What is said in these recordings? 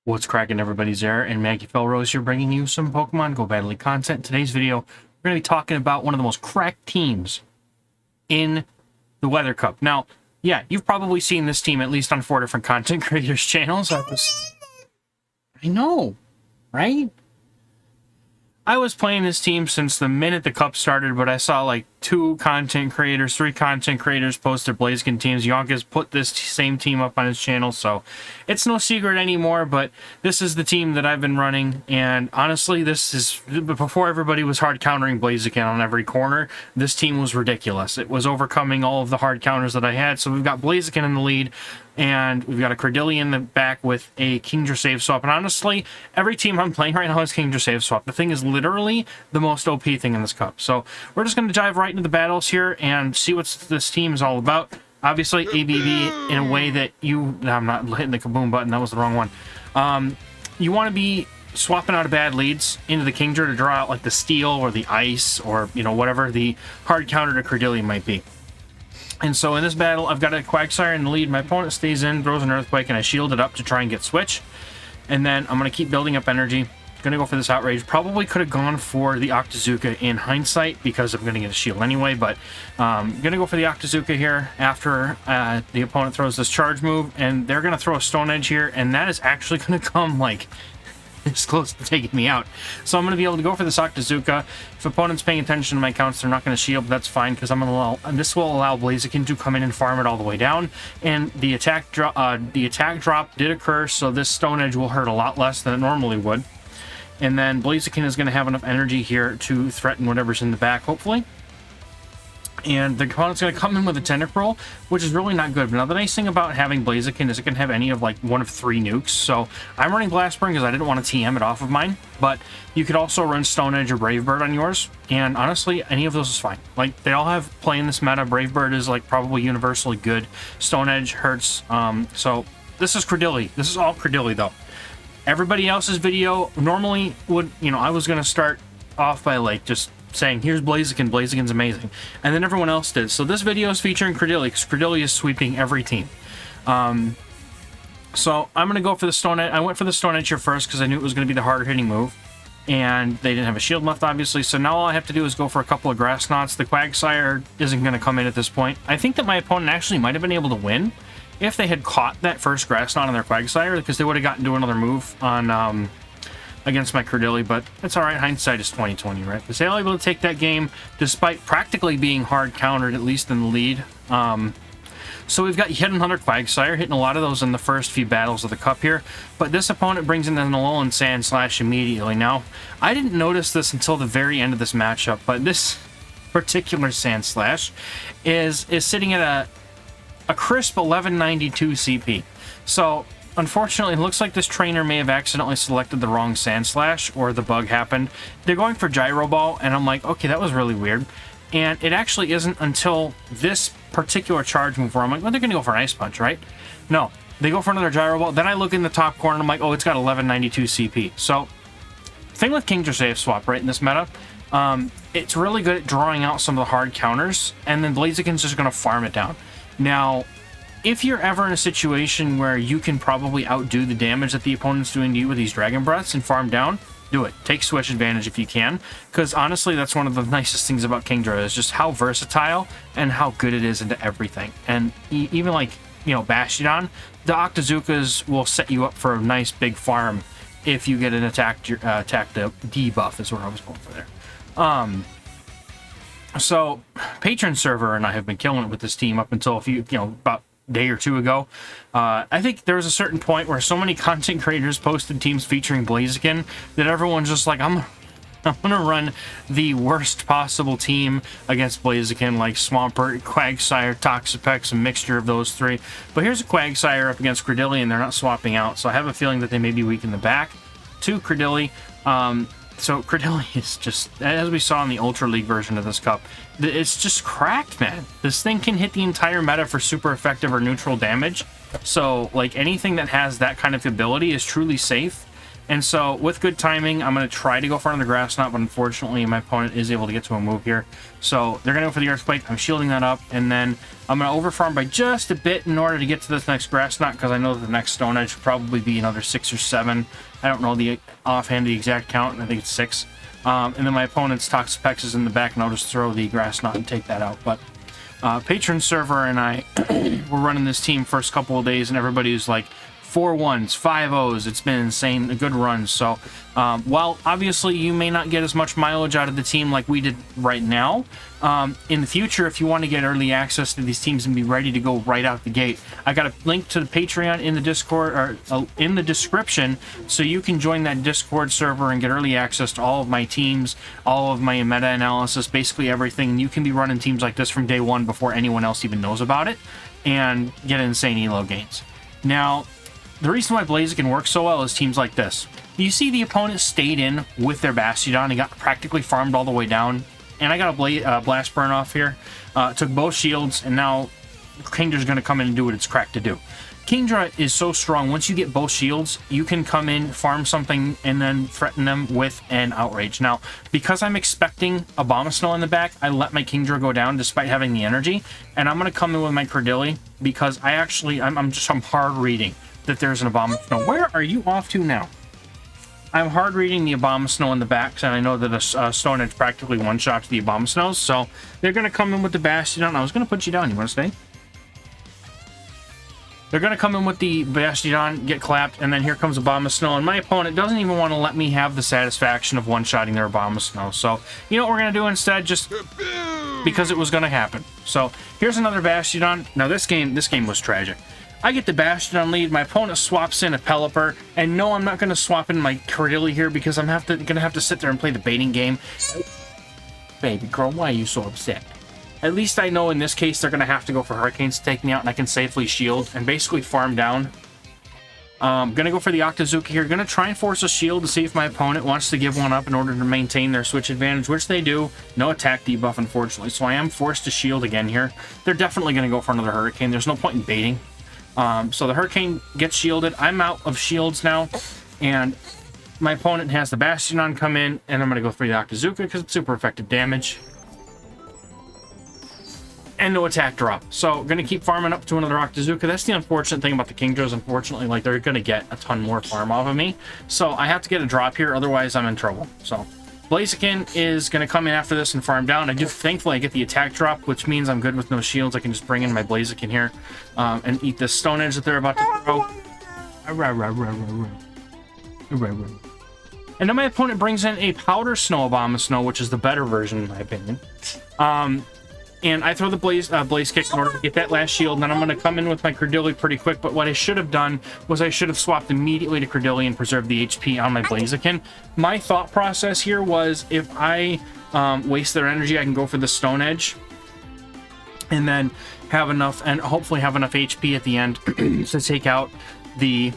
What's cracking, everybody's there, and Maggie Felrose here bringing you some Pokemon Go Battle League content. Today's video, we're going to be talking about one of the most cracked teams in the Weather Cup. Now, yeah, you've probably seen this team at least on 4 different content creators' channels. I know, right? I was playing this team since the minute the Cup started, but I saw like 3 content creators post their Blaziken teams. Yonkers put this same team up on his channel, so it's no secret anymore, but this is the team that I've been running, and honestly, this is, before everybody was hard countering Blaziken on every corner, this team was ridiculous. It was overcoming all of the hard counters that I had, so we've got Blaziken in the lead, and we've got a Cradily in the back with a Kingdra Save Swap. And honestly, every team I'm playing right now is Kingdra Save Swap. The thing is literally the most OP thing in this cup. So we're just going to dive right into the battles here and see what this team is all about. Obviously, ABB in a way that you... I'm not hitting the kaboom button. That was the wrong one. You want to be swapping out of bad leads into the Kingdra to draw out like the Steel or the Ice or, you know, whatever the hard counter to Cradily might be. And so in this battle, I've got a Quagsire in the lead. My opponent stays in, throws an Earthquake, and I shield it up to try and get Switch. And then I'm going to keep building up energy. Going to go for this Outrage. Probably could have gone for the Octazooka in hindsight because I'm going to get a shield anyway. But going to go for the Octazooka here after the opponent throws this charge move. And they're going to throw a Stone Edge here. And that is actually going to come like... it's close to taking me out. So I'm going to be able to go for this Octazooka. If opponent's paying attention to my counts, they're not going to shield, but that's fine because I'm going to allow, and this will allow Blaziken to come in and farm it all the way down. And the attack drop did occur, so this Stone Edge will hurt a lot less than it normally would. And then Blaziken is going to have enough energy here to threaten whatever's in the back, hopefully. And the opponent's going to come in with a Tentacruel, which is really not good. But now the nice thing about having Blaziken is it can have any of like one of 3 nukes. So I'm running Blast Burn because I didn't want to TM it off of mine. But you could also run Stone Edge or Brave Bird on yours. And honestly, any of those is fine. Like, they all have play in this meta. Brave Bird is like probably universally good. Stone Edge hurts. So this is Cradily. This is all Cradily though. Everybody else's video normally would, you know, I was going to start off by like just saying, here's Blaziken, Blaziken's amazing. And then everyone else did. So this video is featuring Cradily, because Cradily is sweeping every team. So I'm going to go for the Stone Edge. I went for the Stone Edge here first, because I knew it was going to be the harder hitting move. And they didn't have a shield left, obviously. So now all I have to do is go for a couple of Grass Knots. The Quagsire isn't going to come in at this point. I think that my opponent actually might have been able to win if they had caught that first Grass Knot on their Quagsire, because they would have gotten to another move on... against my Cradily, but it's alright. Hindsight is 20/20, right? Because they were able to take that game despite practically being hard countered, at least in the lead. So we've got yet another Quagsire, hitting a lot of those in the first few battles of the Cup here. But this opponent brings in an Alolan Sand Slash immediately. Now, I didn't notice this until the very end of this matchup, but this particular Sand Slash is sitting at a crisp 1192 CP. So unfortunately, it looks like this trainer may have accidentally selected the wrong Sand Slash, or the bug happened. They're going for Gyro Ball, and I'm like, okay, that was really weird. And it actually isn't until this particular charge move where I'm like, well, they're going to go for an Ice Punch, right? No, they go for another Gyro Ball. Then I look in the top corner, and I'm like, oh, it's got 1192 CP. So, thing with Kingdra Save Swap, right, in this meta, it's really good at drawing out some of the hard counters, and then Blaziken's just going to farm it down. Now, if you're ever in a situation where you can probably outdo the damage that the opponent's doing to you with these Dragon Breaths and farm down, do it. Take Switch advantage if you can, because honestly, that's one of the nicest things about Kingdra is just how versatile and how good it is into everything. And even like, you know, Bastiodon, the Octazookas will set you up for a nice big farm if you get an attack debuff is what I was going for there. So, Patron Server and I have been killing it with this team up until about day or 2 ago. I think there was a certain point where so many content creators posted teams featuring Blaziken that everyone's just like, I'm gonna run the worst possible team against Blaziken, like Swampert, Quagsire, Toxapex, a mixture of those 3. But here's a Quagsire up against Cradily, and they're not swapping out, so I have a feeling that they may be weak in the back to Cradily. So Cradily is just, as we saw in the Ultra League version of this cup, it's just cracked, man. This thing can hit the entire meta for super effective or neutral damage. So, like, anything that has that kind of ability is truly safe. And so, with good timing, I'm going to try to go for another Grass Knot, but unfortunately, my opponent is able to get to a move here. So, they're going to go for the Earthquake. I'm shielding that up, and then I'm going to overfarm by just a bit in order to get to this next Grass Knot, because I know that the next Stone Edge will probably be another 6 or 7. I don't know the offhand the exact count, I think it's 6. And then my opponent's Toxapex is in the back, and I'll just throw the Grass Knot and take that out. But Patron Server and I were running this team first couple of days, and everybody was like, 4 1s, 5 0s. It's been insane, a good run. So, while obviously you may not get as much mileage out of the team like we did right now, in the future, if you want to get early access to these teams and be ready to go right out the gate, I got a link to the Patreon in the Discord or in the description, so you can join that Discord server and get early access to all of my teams, all of my meta analysis, basically everything. And you can be running teams like this from day one before anyone else even knows about it, and get insane elo gains. Now, the reason why Blaziken works so well is teams like this. You see the opponent stayed in with their Bastiodon and got practically farmed all the way down. And I got a Blast Burn off here. Took both shields, and now Kingdra's going to come in and do what it's cracked to do. Kingdra is so strong, once you get both shields, you can come in, farm something, and then threaten them with an Outrage. Now, because I'm expecting Abomasnow in the back, I let my Kingdra go down despite having the energy. And I'm going to come in with my Cradily, because I'm hard reading that there's an Abomasnow. Where are you off to now? I'm hard reading the Abomasnow in the back, and I know that a Stone Edge practically one-shots the Abomasnows, so they're going to come in with the Bastiodon. I was going to put you down. You want to stay? They're going to come in with the Bastiodon, get clapped, and then here comes Abomasnow, and my opponent doesn't even want to let me have the satisfaction of one-shotting their Abomasnow. So, you know what we're going to do instead? Just because it was going to happen. So, here's another Bastiodon. Now, this game was tragic. I get the Bastiodon lead, my opponent swaps in a Pelipper, and no, I'm not going to swap in my Cradily here because I'm going to have to sit there and play the baiting game. Baby girl, why are you so upset? At least I know in this case they're going to have to go for Hurricanes to take me out, and I can safely shield and basically farm down. Going to go for the Octazooka here. Going to try and force a shield to see if my opponent wants to give one up in order to maintain their switch advantage, which they do. No attack debuff, unfortunately, so I am forced to shield again here. They're definitely going to go for another Hurricane. There's no point in baiting. So the Hurricane gets shielded. I'm out of shields now, and my opponent has the Bastiodon come in, and I'm going to go for the Octazooka because it's super effective damage. And no attack drop. So, going to keep farming up to another Octazooka. That's the unfortunate thing about the Kingdras, unfortunately. Like, they're going to get a ton more farm off of me. So, I have to get a drop here, otherwise I'm in trouble. So, Blaziken is going to come in after this and farm down. Thankfully, I get the attack drop, which means I'm good with no shields. I can just bring in my Blaziken here and eat this Stone Edge that they're about to throw. And then my opponent brings in a Powder Snow Abomasnow, which is the better version, in my opinion. And I throw the Blaze Kick in order to get that last shield, and then I'm going to come in with my Cradily pretty quick, but what I should have done was I should have swapped immediately to Cradily and preserved the HP on my Blaziken. My thought process here was if I waste their energy, I can go for the Stone Edge, and then have enough, and hopefully have enough HP at the end to take out the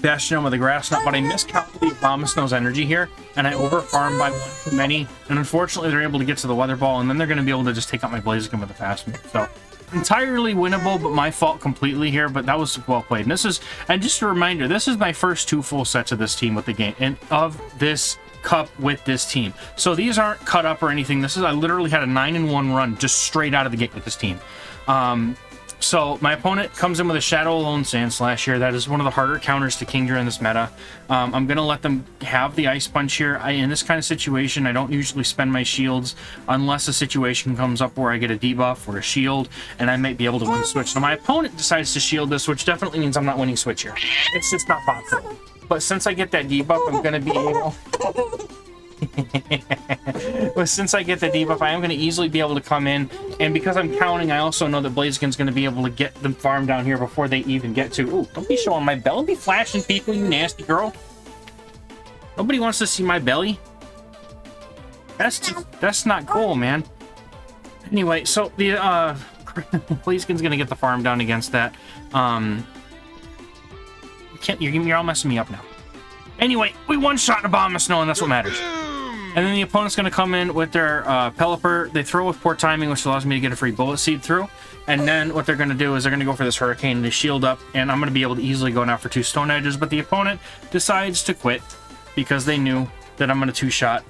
Bastion with the Grass Knot, but I miscalculated Abomasnow's energy here, and I overfarmed by one too many, and unfortunately they're able to get to the Weather Ball, and then they're going to be able to just take out my Blaziken with a fast move. So, entirely winnable, but my fault completely here, but that was well played. And just a reminder, this is my first 2 full sets of this team with the game, and of this cup with this team. So these aren't cut up or anything. I literally had a 9-1 run just straight out of the gate with this team. So my opponent comes in with a Shadow Alone Sandslash here. That is one of the harder counters to Kingdra in this meta. I'm going to let them have the Ice Punch here. In this kind of situation, I don't usually spend my shields unless a situation comes up where I get a debuff or a shield, and I might be able to win Switch. Now my opponent decides to shield this, which definitely means I'm not winning Switch here. It's just not possible. But since I get that debuff, I'm going to be able... But since I get the debuff, I am going to easily be able to come in, and because I'm counting, I also know that Blaziken's going to be able to get the farm down here before they even get to... Ooh, don't be showing my belly. Don't be flashing people, you nasty girl. Nobody wants to see my belly. That's not cool, man. Anyway, so the Blaziken's going to get the farm down against that. You're all messing me up now. Anyway, we one-shot Abomasnow, and that's what matters. And then the opponent's going to come in with their Pelipper. They throw with poor timing, which allows me to get a free Bullet Seed through. And then what they're going to do is they're going to go for this Hurricane and they shield up. And I'm going to be able to easily go now for 2 Stone Edges. But the opponent decides to quit because they knew that I'm going to 2-shot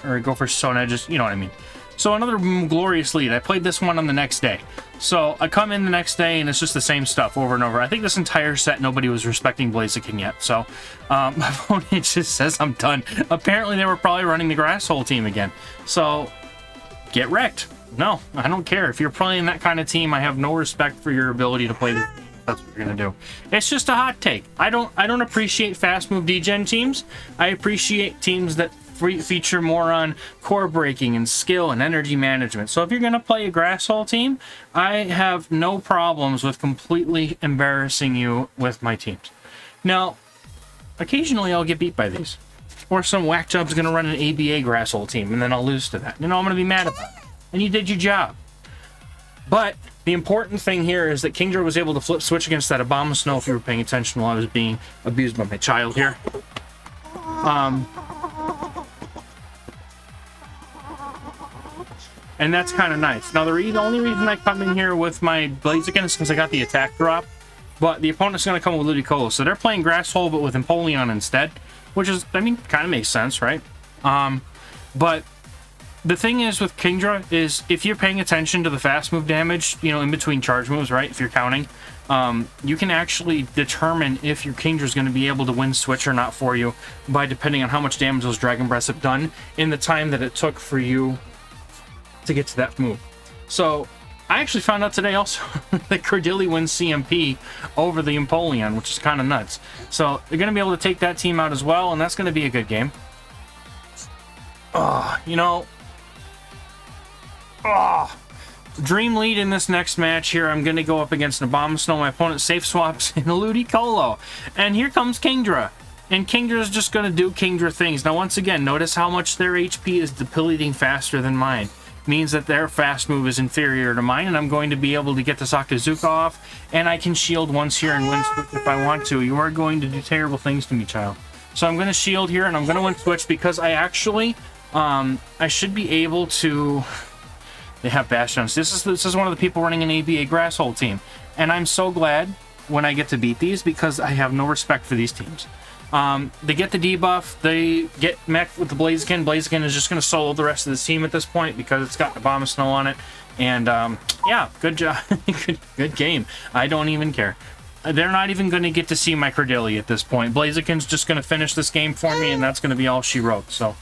or go for Stone Edges. You know what I mean. So another glorious lead. I played this one on the next day. So I come in the next day and it's just the same stuff over and over. I think this entire set nobody was respecting Blaziken yet. So my opponent just says I'm done. Apparently they were probably running the Grass Hole team again. So get wrecked. No, I don't care. If you're playing that kind of team, I have no respect for your ability to play this. That's what you're gonna do. It's just a hot take. I don't appreciate fast move degen teams. I appreciate teams that feature more on core breaking and skill and energy management. So if you're going to play a Grass Hole team, I have no problems with completely embarrassing you with my teams. Now, occasionally I'll get beat by these. Or some whack job's going to run an ABA Grass Hole team, and then I'll lose to that. You know, I'm going to be mad about it. And you did your job. But the important thing here is that Kingdra was able to flip switch against that Abomasnow, if you were paying attention while I was being abused by my child here. And that's kind of nice. Now, the only reason I come in here with my Blaziken is because I got the attack drop. But the opponent's going to come with Ludicolo. So they're playing Grass Hole, but with Empoleon instead. Which is, I mean, kind of makes sense, right? But the thing is with Kingdra is if you're paying attention to the fast move damage, you know, in between charge moves, right? If you're counting, you can actually determine if your Kingdra is going to be able to win switch or not for you by depending on how much damage those Dragon Breaths have done in the time that it took for you to get to that move. So I actually found out today also that Cradily wins CMP over the Empoleon, which is kind of nuts. So they're going to be able to take that team out as well, and that's going to be a good game. You know, dream lead in this next match here. I'm going to go up against an Abomasnow. My opponent safe swaps in a Ludicolo, and here comes Kingdra. And Kingdra is just going to do Kingdra things. Now, once again, notice how much their HP is depleting faster than mine. Means that their fast move is inferior to mine, and I'm going to be able to get this Octazooka off, and I can shield once here and win switch if I want to. You are going to do terrible things to me, child. So I'm going to shield here, and I'm going to win switch because I actually, I should be able to... They have Bastions. This is one of the people running an ABA Grass Hole team, and I'm so glad when I get to beat these because I have no respect for these teams. They get the debuff, they get mech with the Blaziken. Blaziken is just going to solo the rest of the team at this point because it's got Abomasnow on it. And, yeah, good job. good game. I don't even care. They're not even going to get to see my Cradily at this point. Blaziken's just going to finish this game for me, and that's going to be all she wrote. So,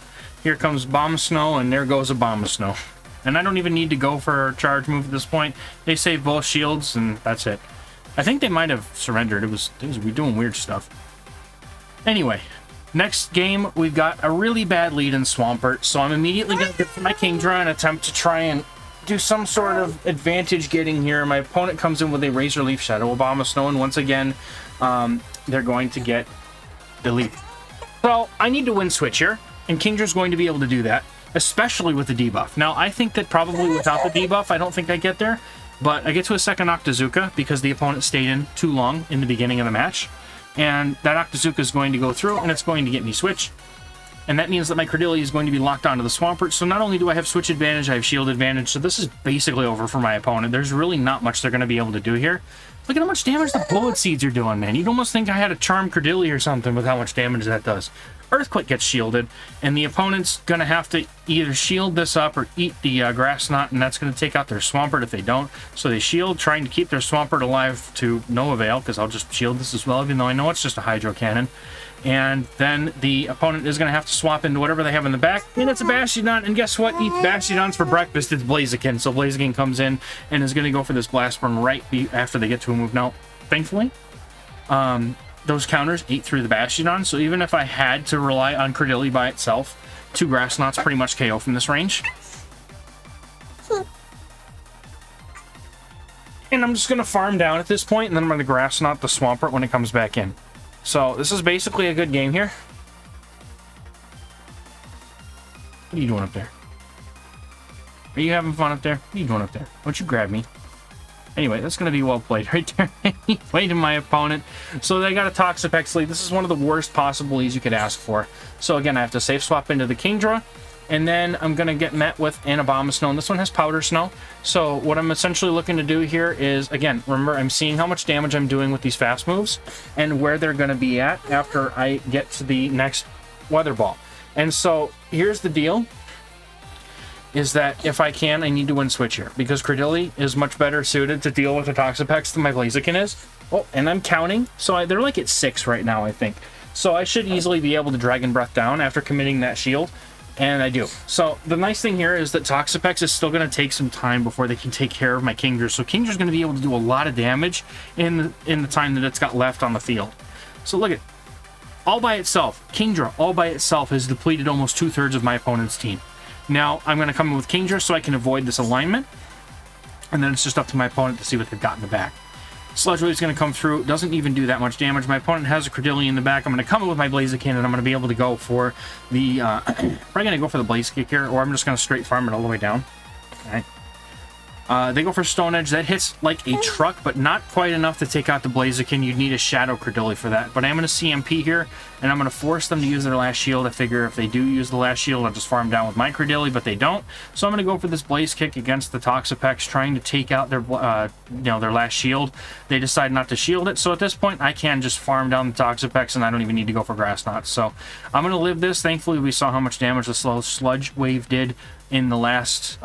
here comes Abomasnow, and there goes Abomasnow. And I don't even need to go for a charge move at this point. They save both shields, and that's it. I think they might have surrendered. It was doing weird stuff. Anyway, next game, we've got a really bad lead in Swampert, so I'm immediately going to get to my Kingdra and attempt to try and do some sort of advantage getting here. My opponent comes in with a Razor Leaf Shadow Abomasnow, and once again, they're going to get the lead. So, I need to win switch here, and Kingdra's going to be able to do that, especially with the debuff. Now, I think that probably without the debuff, I don't think I get there, but I get to a second Octazooka because the opponent stayed in too long in the beginning of the match. And that Octazooka is going to go through, and it's going to get me switch. And that means that my Cradily is going to be locked onto the Swampert. So not only do I have switch advantage, I have shield advantage. So this is basically over for my opponent. There's really not much they're going to be able to do here. Look at how much damage the Bullet Seeds are doing, man. You'd almost think I had a Charm Cradily or something with how much damage that does. Earthquake gets shielded, and the opponent's going to have to either shield this up or eat the Grass Knot, and that's going to take out their Swampert if they don't. So they shield, trying to keep their Swampert alive to no avail, because I'll just shield this as well, even though I know it's just a Hydro Cannon. And then the opponent is going to have to swap into whatever they have in the back, and it's a Bastiodon, and guess what? Eat Bastiodons for breakfast, it's Blaziken. So Blaziken comes in and is going to go for this Blast Burn right after they get to a move. Now, thankfully, those counters ate through the Bastiodon, so even if I had to rely on Cradily by itself, 2 Grass Knots pretty much KO from this range. And I'm just going to farm down at this point, and then I'm going to Grass Knot the Swampert when it comes back in. So this is basically a good game here. What are you doing up there? Are you having fun up there? What are you doing up there? Why don't you grab me? Anyway, that's going to be well played right there. He played to my opponent. So they got a Toxapex lead. This is one of the worst possible leads you could ask for. So again, I have to safe swap into the Kingdra. And then I'm going to get met with an Abomasnow, and this one has Powder Snow. So what I'm essentially looking to do here is, again, remember, I'm seeing how much damage I'm doing with these fast moves and where they're going to be at after I get to the next Weather Ball. And so here's the deal, is that if I can, I need to win switch here, because Cradily is much better suited to deal with the Toxapex than my Blaziken is. Oh, and I'm counting. So they're like at 6 right now, I think. So I should easily be able to Dragon Breath down after committing that shield. And I do. So the nice thing here is that Toxapex is still going to take some time before they can take care of my Kingdra. So Kingdra's going to be able to do a lot of damage in the time that it's got left on the field. So look at, all by itself, Kingdra all by itself has depleted almost 2/3 of my opponent's team. Now I'm going to come in with Kingdra so I can avoid this alignment. And then it's just up to my opponent to see what they've got in the back. Sludge Wave's going to come through. Doesn't even do that much damage. My opponent has a Cradily in the back. I'm going to come in with my Blaziken, and I'm going to be able to go for the... probably going to go for the Blaze Kick here, or I'm just going to straight farm it all the way down. Okay. They go for Stone Edge. That hits like a truck, but not quite enough to take out the Blaziken. You'd need a Shadow Cradily for that. But I'm going to CMP here, and I'm going to force them to use their last shield. I figure if they do use the last shield, I'll just farm down with my Cradily, but they don't. So I'm going to go for this Blaze Kick against the Toxapex, trying to take out their, their last shield. They decide not to shield it, so at this point, I can just farm down the Toxapex, and I don't even need to go for Grass Knots. So I'm going to live this. Thankfully, we saw how much damage the Sludge Wave did in the last,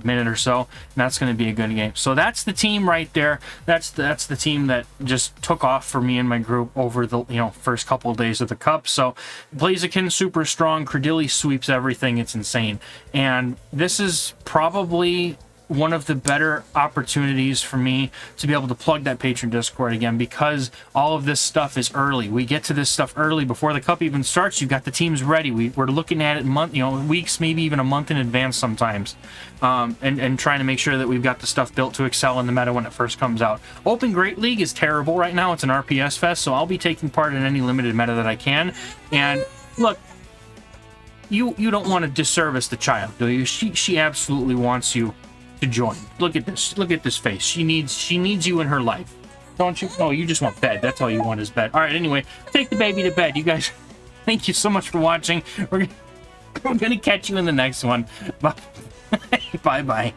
minute or so, and that's going to be a good game. So that's the team right there. That's the team that just took off for me and my group over the first couple of days of the cup. So Blaziken super strong, Cradily sweeps everything. It's insane, and this is probably one of the better opportunities for me to be able to plug that Patron Discord again, because all of this stuff is early. We get to this stuff early before the cup even starts. You've got the teams ready. We're looking at it weeks, maybe even a month in advance sometimes, and trying to make sure that we've got the stuff built to excel in the meta when it first comes out. Open Great League is terrible right now. It's an RPS fest, so I'll be taking part in any limited meta that I can. And look, you don't want to disservice the child, do you? She absolutely wants you to join. Look at this face. She needs you in her life, don't you? Oh, you just want bed. That's all you want is bed. All right, anyway, take the baby to bed. You guys, thank you so much for watching. We're gonna catch you in the next one. Bye bye.